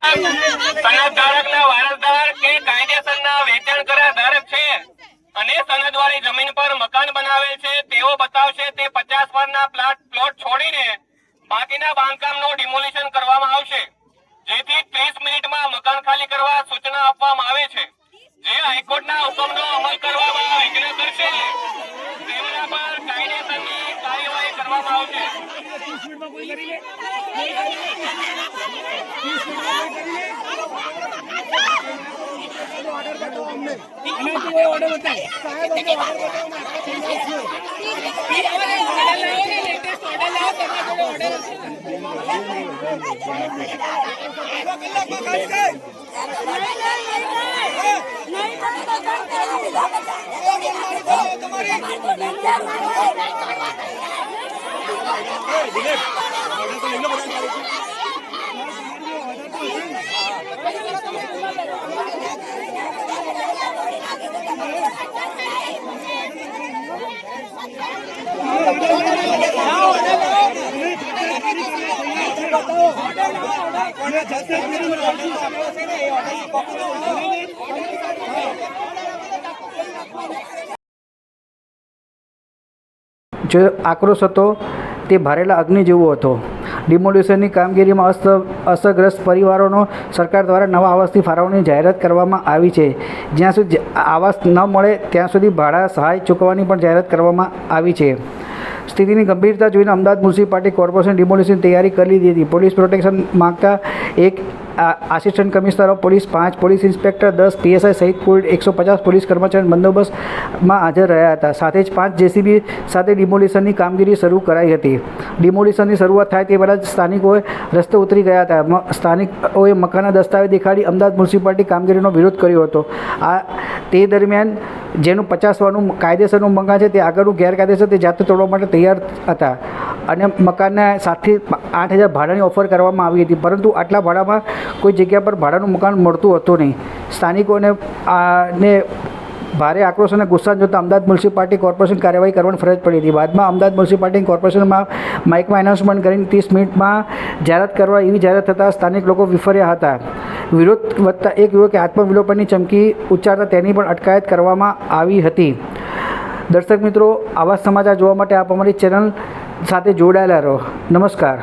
સનદધારકના વારસદાર કે કાયદેસરના વેચાણ કરા ધારક છે અને સનદવાળી જમીન પર મકાન બનાવેલ છે તેઓ બતાવશે તે 50 વર્ષના પ્લોટ છોડીને બાકીના બાંધકામનું ડિમોલિશન કરવામાં આવશે, જેથી 30 મિનિટમાં મકાન ખાલી કરવા સૂચના આપવામાં આવે છે। જે હાઈકોર્ટના હુકમનો અમલ કરવામાં વિઘ્ન કરશે તેમના પર કાયદેસરની કાર્યવાહી કરવામાં આવશે। जो आक्रोश હતો તે ભરેલા અગ્નિ જેવો હતો। ડિમોલિશનની કામગીરીમાં અસરગ્રસ્ત પરિવારોનો સરકાર દ્વારા નવા આવાસની ફાળવણીની જાહેરાત કરવામાં આવી છે। જ્યાં સુધી આવાસ ન મળે ત્યાં સુધી ભાડા સહાય ચૂકવવાની પણ જાહેરાત કરવામાં આવી છે। સ્થિતિની ગંભીરતા જોઈને અમદાવાદ મ્યુનિસિપાલિટી કોર્પોરેશન ડિમોલિશનની તૈયારી કરી લીધી હતી। પોલીસ પ્રોટેક્શન માંગતા એક assistant commissioner of police 5 police inspector 10 PSI સહિત કુલ 150 પોલીસ કર્મચારી બંદોબસ્તમાં હાજર રહ્યા હતા। સાથે જ 5 જેસીબી સાથે ડિમોલિશનની કામગીરી શરૂ કરાઈ હતી। ડિમોલિશનની શરૂઆત થાય તે પહેલાં જ સ્થાનિકોએ રસ્તે ઉતરી ગયા હતા। સ્થાનિકોએ મકાનના દસ્તાવેજ દેખાડી અમદાવાદ મ્યુનિસિપાલિટી કામગીરીનો વિરોધ કર્યો હતો। તે દરમિયાન જેનું 50 વર્ષનું કાયદેસરનું મકાન છે તે આગળનું ગેરકાયદેસર તે જાતે તોડવા માટે તૈયાર હતા અને મકાનને 7 થી 8,000 ભાડાની ઓફર કરવામાં આવી હતી, પરંતુ આટલા ભાડામાં કોઈ જગ્યા પર ભાડાનું મકાન મળતું હતું નહીં। સ્થાનિકોને ભારે આક્રોશ અને ગુસ્સા જોતા અમદાવાદ મ્યુનિસિપાલિટી કોર્પોરેશન કાર્યવાહી કરવાની ફરજ પડી હતી। બાદમાં અમદાવાદ મ્યુનિસિપાલિટી કોર્પોરેશનમાં માઇકમાં એનાઉન્સમેન્ટ કરીને 30 મિનિટમાં જાહેરાત કરવા એવી જાહેરાત થતાં સ્થાનિક લોકો વિફર્યા હતા। વિરોધ વધતા એક યુવકે આત્મવિલોપનની ચમકી ઉચ્ચારતા તેની પણ અટકાયત કરવામાં આવી હતી। દર્શક મિત્રો, આવા સમાચાર જોવા માટે આપ અમારી ચેનલ સાથે જોડાયેલા રહો। નમસ્કાર।